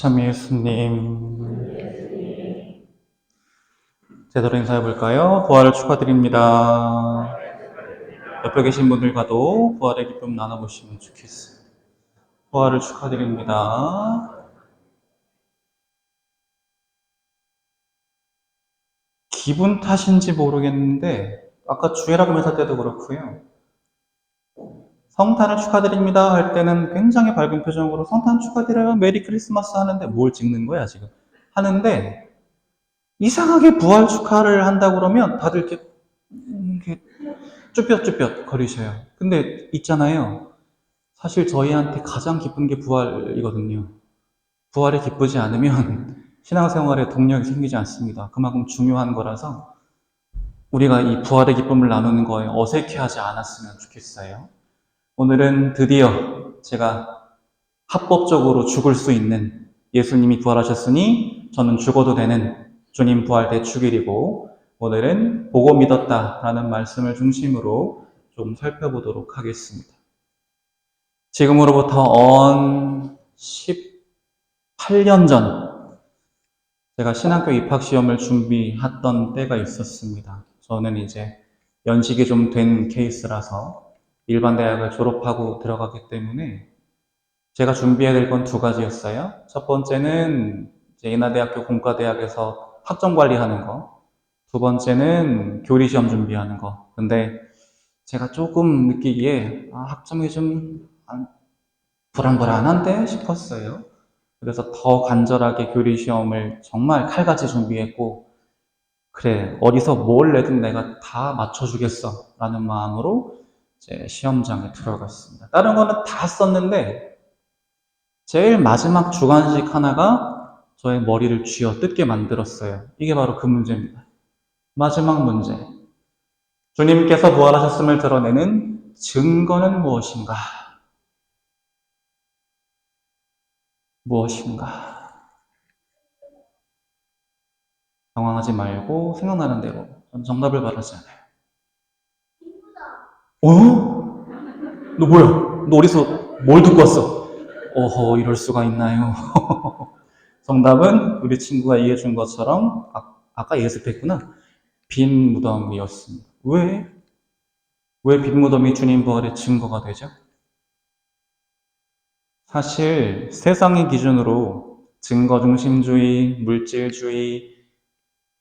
참 예수님. 제대로 인사해 볼까요? 부활을 축하드립니다. 옆에 계신 분들과도 부활의 기쁨 나눠보시면 좋겠어요. 부활을 축하드립니다. 기분 탓인지 모르겠는데 아까 주애라고 멘사 때도 그렇고요. 성탄을 축하드립니다 할 때는 굉장히 밝은 표정으로 성탄 축하드려요, 메리 크리스마스 하는데 뭘 찍는 거야 지금? 하는데 이상하게 부활 축하를 한다고 그러면 다들 이렇게 쭈뼛쭈뼛 거리셔요. 근데 있잖아요. 사실 저희한테 가장 기쁜 게 부활이거든요. 부활이 기쁘지 않으면 신앙생활에 동력이 생기지 않습니다. 그만큼 중요한 거라서 우리가 이 부활의 기쁨을 나누는 거에 어색해하지 않았으면 좋겠어요. 오늘은 드디어 제가 합법적으로 죽을 수 있는, 예수님이 부활하셨으니 저는 죽어도 되는 주님 부활 대축일이고, 오늘은 보고 믿었다라는 말씀을 중심으로 좀 살펴보도록 하겠습니다. 지금으로부터 18년 전 제가 신학교 입학시험을 준비했던 때가 있었습니다. 저는 이제 연식이 좀 된 케이스라서 일반 대학을 졸업하고 들어갔기 때문에 제가 준비해야 될 건 두 가지였어요. 첫 번째는 이제 인하대학교 공과대학에서 학점 관리하는 거. 두 번째는 교리시험 준비하는 거. 근데 제가 조금 느끼기에 학점이 좀 불안불안한데 싶었어요. 그래서 더 간절하게 교리시험을 정말 칼같이 준비했고, 그래, 어디서 뭘 내든 내가 다 맞춰주겠어 라는 마음으로 이제 시험장에 들어갔습니다. 다른 거는 다 썼는데 제일 마지막 주관식 하나가 저의 머리를 쥐어뜯게 만들었어요. 이게 바로 그 문제입니다. 마지막 문제. 주님께서 부활하셨음을 드러내는 증거는 무엇인가? 무엇인가? 당황하지 말고 생각나는 대로 정답을 말하지 않아요. 어? 너 뭐야? 너 어디서 뭘 듣고 왔어? 어허, 이럴 수가 있나요? 정답은 우리 친구가 이해해 준 것처럼 아까 예습했구나. 빈 무덤이었습니다. 왜? 왜 빈 무덤이 주님 부활의 증거가 되죠? 사실 세상의 기준으로 증거중심주의, 물질주의,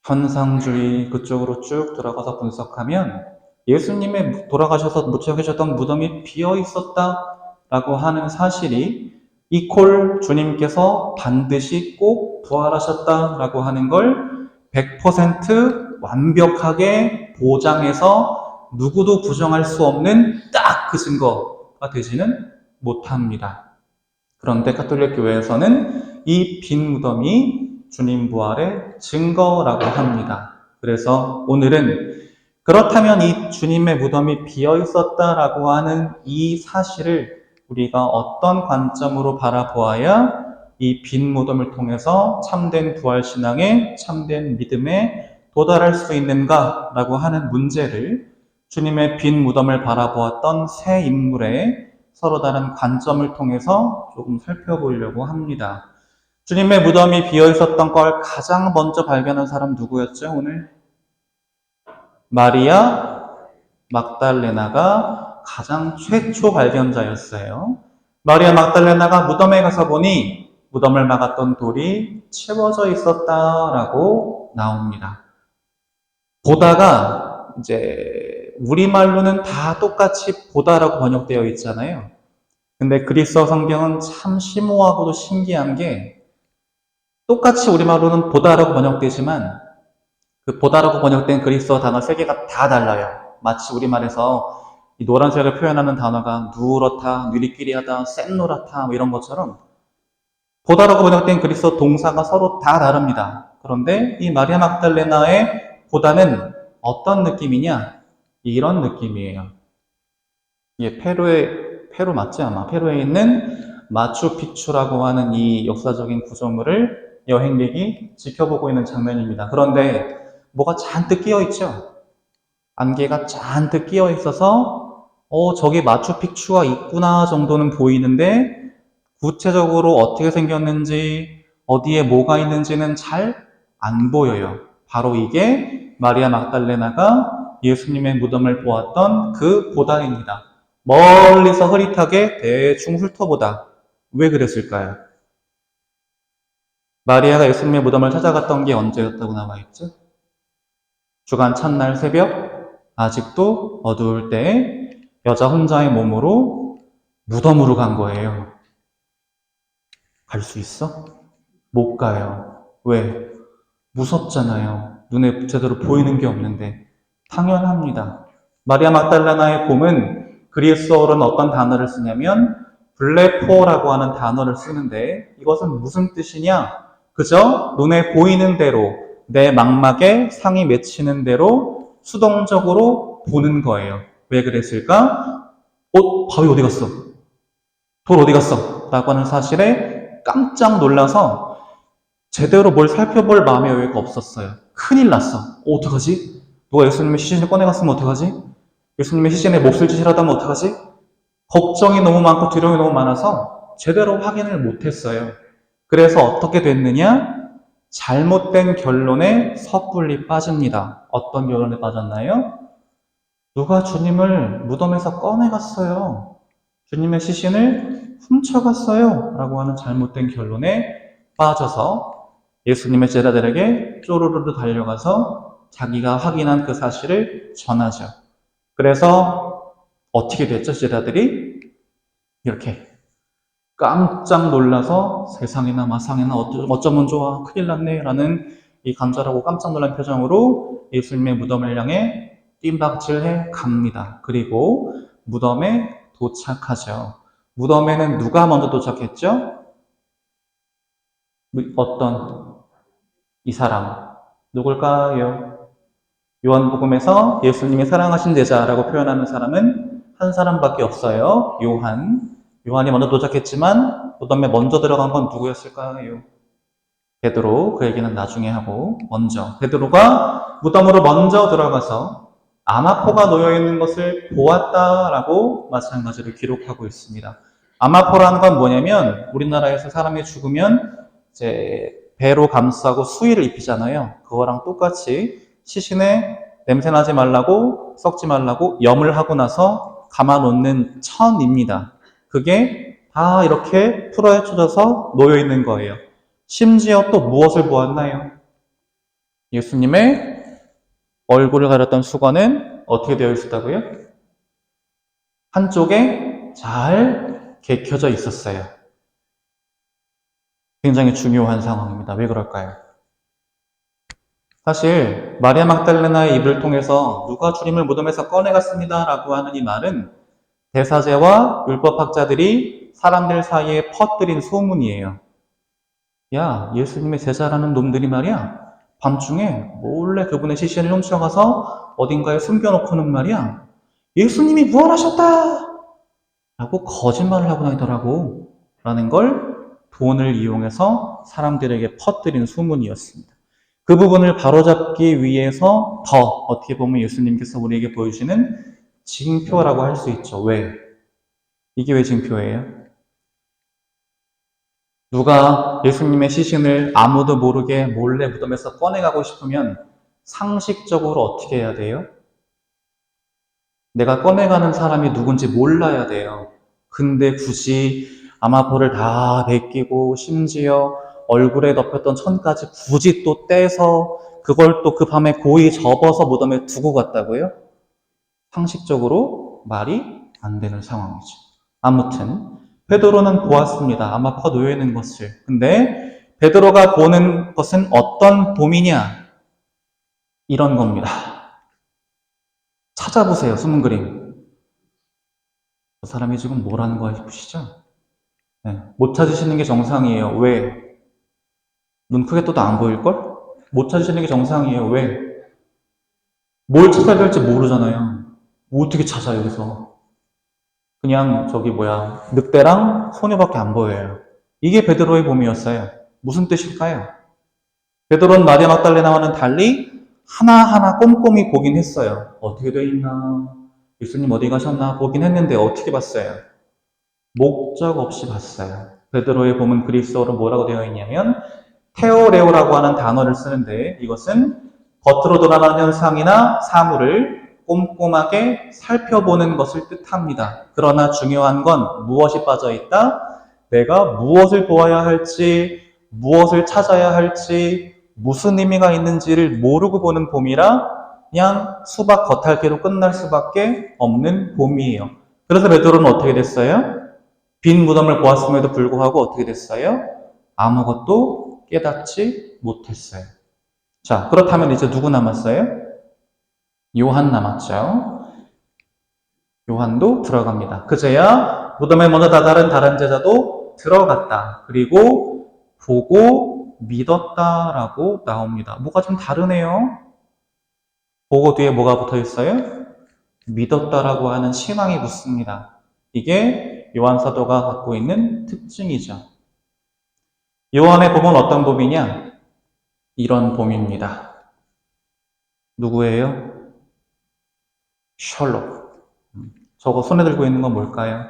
현상주의 그쪽으로 쭉 들어가서 분석하면 예수님의 돌아가셔서 묻혀 계셨던 무덤이 비어 있었다라고 하는 사실이 이퀄 주님께서 반드시 꼭 부활하셨다라고 하는 걸 100% 완벽하게 보장해서 누구도 부정할 수 없는 딱 그 증거가 되지는 못합니다. 그런데 가톨릭 교회에서는 이 빈 무덤이 주님 부활의 증거라고 합니다. 그래서 오늘은 그렇다면 이 주님의 무덤이 비어 있었다라고 하는 이 사실을 우리가 어떤 관점으로 바라보아야 이 빈 무덤을 통해서 참된 부활신앙에 참된 믿음에 도달할 수 있는가라고 하는 문제를 주님의 빈 무덤을 바라보았던 세 인물의 서로 다른 관점을 통해서 조금 살펴보려고 합니다. 주님의 무덤이 비어 있었던 걸 가장 먼저 발견한 사람 누구였죠, 오늘? 마리아 막달레나가 가장 최초 발견자였어요. 마리아 막달레나가 무덤에 가서 보니 무덤을 막았던 돌이 채워져 있었다라고 나옵니다. 보다가 이제 우리말로는 다 똑같이 보다라고 번역되어 있잖아요. 근데 그리스어 성경은 참 심오하고도 신기한 게 똑같이 우리말로는 보다라고 번역되지만 그 보다라고 번역된 그리스어 단어 세 개가 다 달라요. 마치 우리말에서 이 노란색을 표현하는 단어가 누렇다, 누리끼리하다, 샛노랗다 뭐 이런 것처럼 보다라고 번역된 그리스어 동사가 서로 다 다릅니다. 그런데 이 마리아 막달레나의 보다는 어떤 느낌이냐? 이런 느낌이에요. 이게 페루 맞지 아마? 페루에 있는 마추픽추라고 하는 이 역사적인 구조물을 여행객이 지켜보고 있는 장면입니다. 그런데 뭐가 잔뜩 끼어 있죠? 안개가 잔뜩 끼어 있어서 저기 마추픽추가 있구나 정도는 보이는데 구체적으로 어떻게 생겼는지 어디에 뭐가 있는지는 잘 안 보여요. 바로 이게 마리아 막달레나가 예수님의 무덤을 보았던 그 보다입니다. 멀리서 흐릿하게 대충 훑어보다. 왜 그랬을까요? 마리아가 예수님의 무덤을 찾아갔던 게 언제였다고 나와 있죠? 주간 첫날 새벽, 아직도 어두울 때 여자 혼자의 몸으로 무덤으로 간 거예요. 갈 수 있어? 못 가요. 왜? 무섭잖아요. 눈에 제대로 보이는 게 없는데. 당연합니다. 마리아 막달라나의 봄은 그리스어로는 어떤 단어를 쓰냐면 블레포라고 하는 단어를 쓰는데 이것은 무슨 뜻이냐? 그저 눈에 보이는 대로 내 망막에 상이 맺히는 대로 수동적으로 보는 거예요. 왜 그랬을까? 바위 어디 갔어? 돌 어디 갔어? 라고 하는 사실에 깜짝 놀라서 제대로 뭘 살펴볼 마음의 여유가 없었어요. 큰일 났어. 어떡하지? 누가 예수님의 시신을 꺼내갔으면 어떡하지? 예수님의 시신에 몹쓸 짓을 하다면 어떡하지? 걱정이 너무 많고 두려움이 너무 많아서 제대로 확인을 못했어요. 그래서 어떻게 됐느냐? 잘못된 결론에 섣불리 빠집니다. 어떤 결론에 빠졌나요? 누가 주님을 무덤에서 꺼내갔어요. 주님의 시신을 훔쳐갔어요. 라고 하는 잘못된 결론에 빠져서 예수님의 제자들에게 쪼르르르 달려가서 자기가 확인한 그 사실을 전하죠. 그래서 어떻게 됐죠? 제자들이 이렇게 깜짝 놀라서 세상에나 마상에나 어쩌면 좋아 큰일 났네 라는 이 간절하고 깜짝 놀란 표정으로 예수님의 무덤을 향해 뜀박질해 갑니다. 그리고 무덤에 도착하죠. 무덤에는 누가 먼저 도착했죠? 어떤 이 사람 누굴까요? 요한복음에서 예수님이 사랑하신 제자라고 표현하는 사람은 한 사람밖에 없어요. 요한이 먼저 도착했지만 무덤에 먼저 들어간 건 누구였을까요? 베드로. 그 얘기는 나중에 하고 먼저 베드로가 무덤으로 먼저 들어가서 아마포가 놓여있는 것을 보았다라고 마찬가지로 기록하고 있습니다. 아마포라는 건 뭐냐면 우리나라에서 사람이 죽으면 이제 배로 감싸고 수의를 입히잖아요. 그거랑 똑같이 시신에 냄새 나지 말라고 썩지 말라고 염을 하고 나서 감아놓는 천입니다. 그게 다 이렇게 풀어헤쳐져서 놓여있는 거예요. 심지어 또 무엇을 보았나요? 예수님의 얼굴을 가렸던 수건은 어떻게 되어 있었다고요? 한쪽에 잘 개켜져 있었어요. 굉장히 중요한 상황입니다. 왜 그럴까요? 사실 마리아 막달레나의 입을 통해서 누가 주님을 무덤에서 꺼내갔습니다 라고 하는 이 말은 대사제와 율법학자들이 사람들 사이에 퍼뜨린 소문이에요. 야, 예수님의 제자라는 놈들이 말이야 밤중에 몰래 그분의 시신을 훔쳐가서 어딘가에 숨겨놓고는 말이야 예수님이 부활하셨다! 라고 거짓말을 하고 다니더라고 라는 걸 돈을 이용해서 사람들에게 퍼뜨린 소문이었습니다. 그 부분을 바로잡기 위해서 더 어떻게 보면 예수님께서 우리에게 보여주시는 징표라고 할 수 있죠. 왜? 이게 왜 징표예요? 누가 예수님의 시신을 아무도 모르게 몰래 무덤에서 꺼내가고 싶으면 상식적으로 어떻게 해야 돼요? 내가 꺼내가는 사람이 누군지 몰라야 돼요. 근데 굳이 아마포를 다 벗기고 심지어 얼굴에 덮였던 천까지 굳이 또 떼서 그걸 또 그 밤에 고이 접어서 무덤에 두고 갔다고요? 상식적으로 말이 안 되는 상황이죠. 아무튼 베드로는 보았습니다. 아마포 놓여있는 것을. 근데 베드로가 보는 것은 어떤 봄이냐? 이런 겁니다. 찾아보세요. 숨은 그림. 그 사람이 지금 뭐라는 거야 싶으시죠? 네, 못 찾으시는 게 정상이에요. 왜? 눈 크게 떠도 안 보일걸? 못 찾으시는 게 정상이에요. 왜? 뭘 찾아야 될지 모르잖아요. 뭐 어떻게 찾아 여기서? 그냥 늑대랑 소녀밖에 안 보여요. 이게 베드로의 봄이었어요. 무슨 뜻일까요? 베드로는 마리아 막달레나와는 달리 하나하나 꼼꼼히 보긴 했어요. 어떻게 돼 있나? 예수님 어디 가셨나? 보긴 했는데 어떻게 봤어요? 목적 없이 봤어요. 베드로의 본문 그리스어로 뭐라고 되어 있냐면 테오레오라고 하는 단어를 쓰는데 이것은 겉으로 드러나는 현상이나 사물을 꼼꼼하게 살펴보는 것을 뜻합니다. 그러나 중요한 건 무엇이 빠져 있다? 내가 무엇을 보아야 할지, 무엇을 찾아야 할지, 무슨 의미가 있는지를 모르고 보는 봄이라 그냥 수박 겉핥기로 끝날 수밖에 없는 봄이에요. 그래서 베드로는 어떻게 됐어요? 빈 무덤을 보았음에도 불구하고 어떻게 됐어요? 아무것도 깨닫지 못했어요. 자, 그렇다면 이제 누구 남았어요? 요한 남았죠. 요한도 들어갑니다. 그제야 무덤에 먼저 다다른 다른 제자도 들어갔다. 그리고 보고 믿었다라고 나옵니다. 뭐가 좀 다르네요. 보고 뒤에 뭐가 붙어 있어요? 믿었다라고 하는 신앙이 붙습니다. 이게 요한 사도가 갖고 있는 특징이죠. 요한의 봄은 어떤 봄이냐? 이런 봄입니다. 누구예요? 셜록. 저거 손에 들고 있는 건 뭘까요?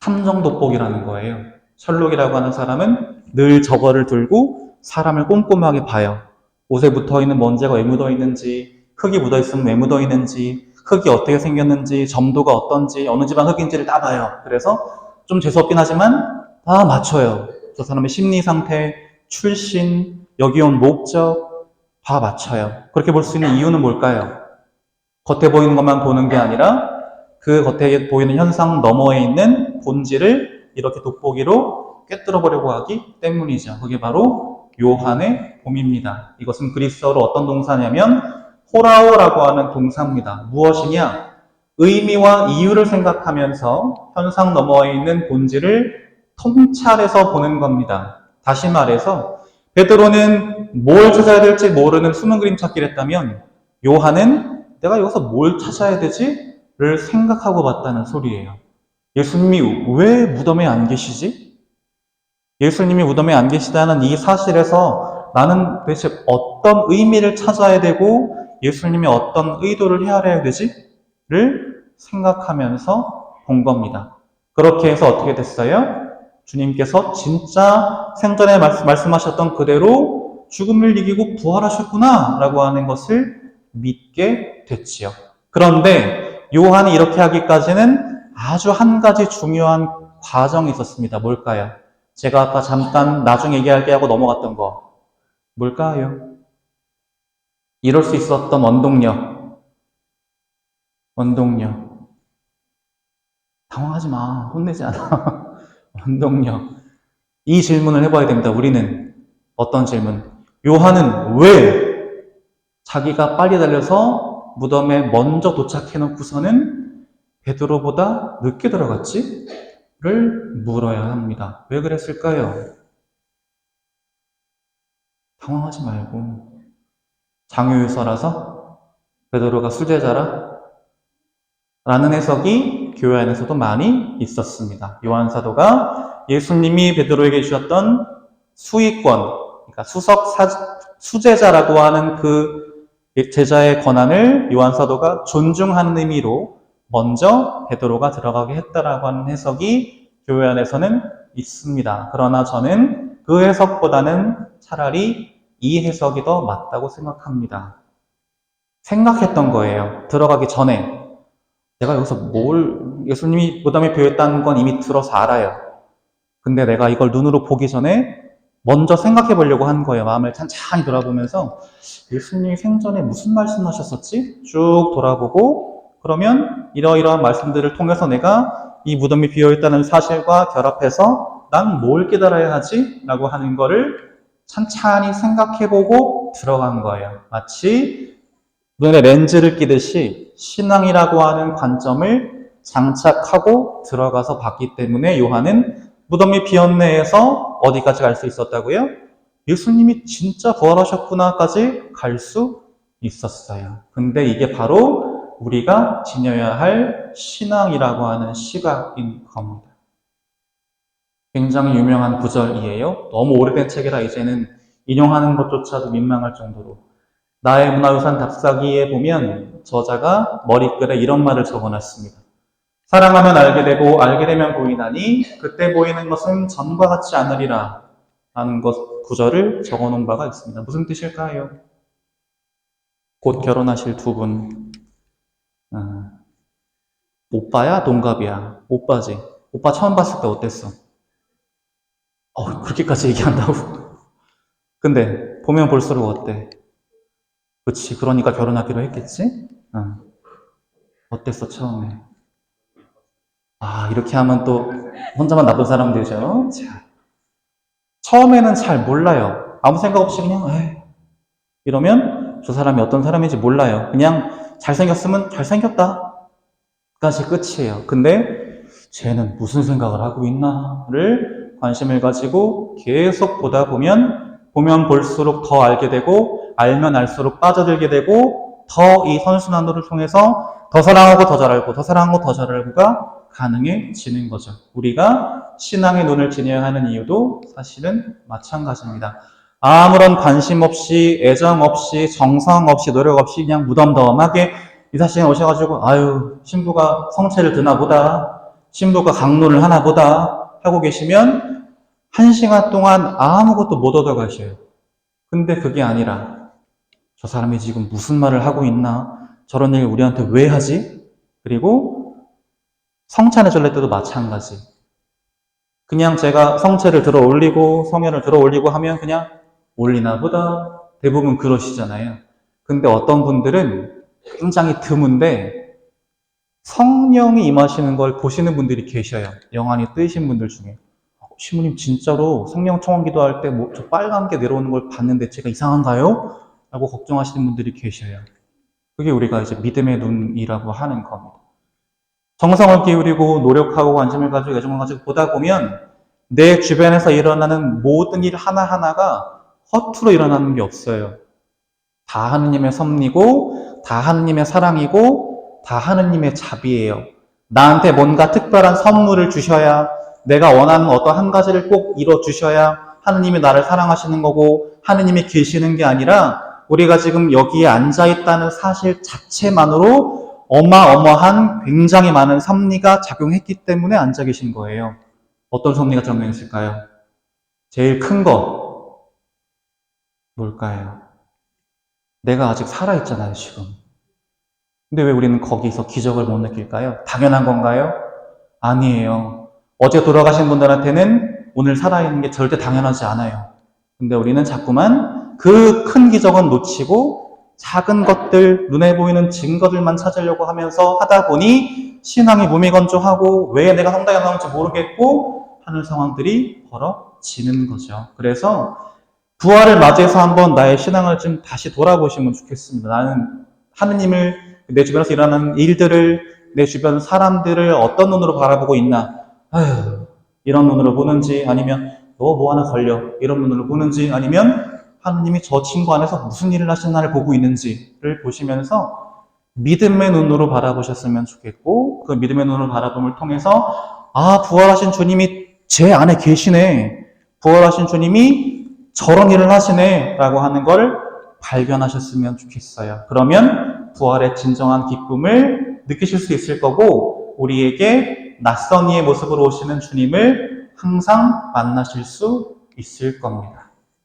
탐정 돋보기라는 거예요. 셜록이라고 하는 사람은 늘 저거를 들고 사람을 꼼꼼하게 봐요. 옷에 붙어있는 먼지가 왜 묻어있는지, 흙이 묻어있으면 왜 묻어있는지, 흙이 어떻게 생겼는지, 점도가 어떤지, 어느 집안 흙인지를 다 봐요. 그래서 좀 재수없긴 하지만 다 맞춰요. 저 사람의 심리 상태, 출신, 여기 온 목적 다 맞춰요. 그렇게 볼 수 있는 이유는 뭘까요? 겉에 보이는 것만 보는 게 아니라 그 겉에 보이는 현상 너머에 있는 본질을 이렇게 돋보기로 꿰뚫어 보려고 하기 때문이죠. 그게 바로 요한의 봄입니다. 이것은 그리스어로 어떤 동사냐면 호라오라고 하는 동사입니다. 무엇이냐? 의미와 이유를 생각하면서 현상 너머에 있는 본질을 통찰해서 보는 겁니다. 다시 말해서 베드로는 뭘 찾아야 될지 모르는 숨은 그림 찾기를 했다면 요한은 내가 여기서 뭘 찾아야 되지? 를 생각하고 봤다는 소리예요. 예수님이 왜 무덤에 안 계시지? 예수님이 무덤에 안 계시다는 이 사실에서 나는 도대체 어떤 의미를 찾아야 되고 예수님이 어떤 의도를 헤아려야 되지? 를 생각하면서 본 겁니다. 그렇게 해서 어떻게 됐어요? 주님께서 진짜 생전에 말씀하셨던 그대로 죽음을 이기고 부활하셨구나 라고 하는 것을 믿게 됐지요. 그런데 요한이 이렇게 하기까지는 아주 한 가지 중요한 과정이 있었습니다. 뭘까요? 제가 아까 잠깐 나중에 얘기할게 하고 넘어갔던 거. 뭘까요? 이럴 수 있었던 원동력. 당황하지 마. 혼내지 않아. 원동력. 이 질문을 해봐야 됩니다. 우리는. 어떤 질문? 요한은 왜 자기가 빨리 달려서 무덤에 먼저 도착해놓고서는 베드로보다 늦게 들어갔지? 를 물어야 합니다. 왜 그랬을까요? 당황하지 말고. 장유유서라서? 베드로가 수제자라? 라는 해석이 교회 안에서도 많이 있었습니다. 요한 사도가 예수님이 베드로에게 주셨던 수의권, 그러니까 수제자라고 하는 그 제자의 권한을 요한 사도가 존중하는 의미로 먼저 베드로가 들어가게 했다라고 하는 해석이 교회 안에서는 있습니다. 그러나 저는 그 해석보다는 차라리 이 해석이 더 맞다고 생각합니다. 생각했던 거예요. 들어가기 전에. 내가 여기서 예수님이 무덤에 비어있다는 건 이미 들어서 알아요. 근데 내가 이걸 눈으로 보기 전에 먼저 생각해 보려고 한 거예요. 마음을 찬찬히 돌아보면서 예수님이 생전에 무슨 말씀하셨었지? 쭉 돌아보고 그러면 이러이러한 말씀들을 통해서 내가 이 무덤이 비어있다는 사실과 결합해서 난 뭘 깨달아야 하지? 라고 하는 거를 찬찬히 생각해보고 들어간 거예요. 마치 눈에 렌즈를 끼듯이 신앙이라고 하는 관점을 장착하고 들어가서 봤기 때문에 요한은 무덤이 비었네에서 어디까지 갈 수 있었다고요? 예수님이 진짜 부활하셨구나까지 갈 수 있었어요. 근데 이게 바로 우리가 지녀야 할 신앙이라고 하는 시각인 겁니다. 굉장히 유명한 구절이에요. 너무 오래된 책이라 이제는 인용하는 것조차도 민망할 정도로. 나의 문화유산 답사기에 보면 저자가 머리글에 이런 말을 적어놨습니다. 사랑하면 알게 되고 알게 되면 보이나니 그때 보이는 것은 전과 같지 않으리라 하는 것 구절을 적어놓은 바가 있습니다. 무슨 뜻일까요? 곧 결혼하실 두 분, 오빠야 동갑이야? 오빠지. 오빠 처음 봤을 때 어땠어? 그렇게까지 얘기한다고? 근데 보면 볼수록 어때? 그치, 그러니까 결혼하기로 했겠지? 어땠어 처음에? 이렇게 하면 또 혼자만 나쁜 사람 되죠? 자, 처음에는 잘 몰라요. 아무 생각 없이 그냥 이러면 저 사람이 어떤 사람인지 몰라요. 그냥 잘생겼으면 잘생겼다 까지 끝이에요. 근데 쟤는 무슨 생각을 하고 있나를 관심을 가지고 계속 보다 보면 볼수록 더 알게 되고 알면 알수록 빠져들게 되고 더 이 선순환도를 통해서 더 사랑하고 더 잘 알고 더 사랑하고 더 잘 알고가 가능해지는 거죠. 우리가 신앙의 눈을 지녀야 하는 이유도 사실은 마찬가지입니다. 아무런 관심 없이 애정 없이 정성 없이 노력 없이 그냥 무덤덤하게 이사시간 오셔가지고 신부가 성체를 드나 보다, 신부가 강론을 하나 보다 하고 계시면 1시간 동안 아무것도 못 얻어가셔요. 근데 그게 아니라 저 사람이 지금 무슨 말을 하고 있나? 저런 얘기 우리한테 왜 하지? 그리고 성찬의 전례 때도 마찬가지. 그냥 제가 성체를 들어 올리고 성현을 들어 올리고 하면 그냥 올리나 보다 대부분 그러시잖아요. 근데 어떤 분들은 굉장히 드문데 성령이 임하시는 걸 보시는 분들이 계셔요. 영안이 뜨이신 분들 중에. 신부님 진짜로 성령 청원 기도할 때 저 빨간 게 내려오는 걸 봤는데 제가 이상한가요? 라고 걱정하시는 분들이 계셔요. 그게 우리가 이제 믿음의 눈이라고 하는 겁니다. 정성을 기울이고 노력하고 관심을 가지고 애정을 가지고 보다 보면 내 주변에서 일어나는 모든 일 하나하나가 허투루 일어나는 게 없어요. 다 하느님의 섭리고 다 하느님의 사랑이고 다 하느님의 자비예요. 나한테 뭔가 특별한 선물을 주셔야 내가 원하는 어떤 한 가지를 꼭 이뤄주셔야 하느님이 나를 사랑하시는 거고 하느님이 계시는 게 아니라 우리가 지금 여기에 앉아있다는 사실 자체만으로 어마어마한 굉장히 많은 섭리가 작용했기 때문에 앉아 계신 거예요. 어떤 섭리가 작용했을까요? 제일 큰 거 뭘까요? 내가 아직 살아있잖아요, 지금. 근데 왜 우리는 거기서 기적을 못 느낄까요? 당연한 건가요? 아니에요. 어제 돌아가신 분들한테는 오늘 살아있는 게 절대 당연하지 않아요. 근데 우리는 자꾸만 그 큰 기적은 놓치고 작은 것들, 눈에 보이는 증거들만 찾으려고 하면서 하다 보니 신앙이 무미건조하고 왜 내가 성당에 나올지 모르겠고 하는 상황들이 벌어지는 거죠. 그래서 부활을 맞이해서 한번 나의 신앙을 좀 다시 돌아보시면 좋겠습니다. 나는 하느님을, 내 주변에서 일어나는 일들을, 내 주변 사람들을 어떤 눈으로 바라보고 있나? 이런 눈으로 보는지, 아니면 너 뭐 하나 걸려 이런 눈으로 보는지, 아니면 하느님이 저 친구 안에서 무슨 일을 하시나를 보고 있는지를 보시면서 믿음의 눈으로 바라보셨으면 좋겠고, 그 믿음의 눈으로 바라봄을 통해서 부활하신 주님이 제 안에 계시네, 부활하신 주님이 저런 일을 하시네 라고 하는 걸 발견하셨으면 좋겠어요. 그러면 부활의 진정한 기쁨을 느끼실 수 있을 거고, 우리에게 낯선 이의 모습으로 오시는 주님을 항상 만나실 수 있을 겁니다.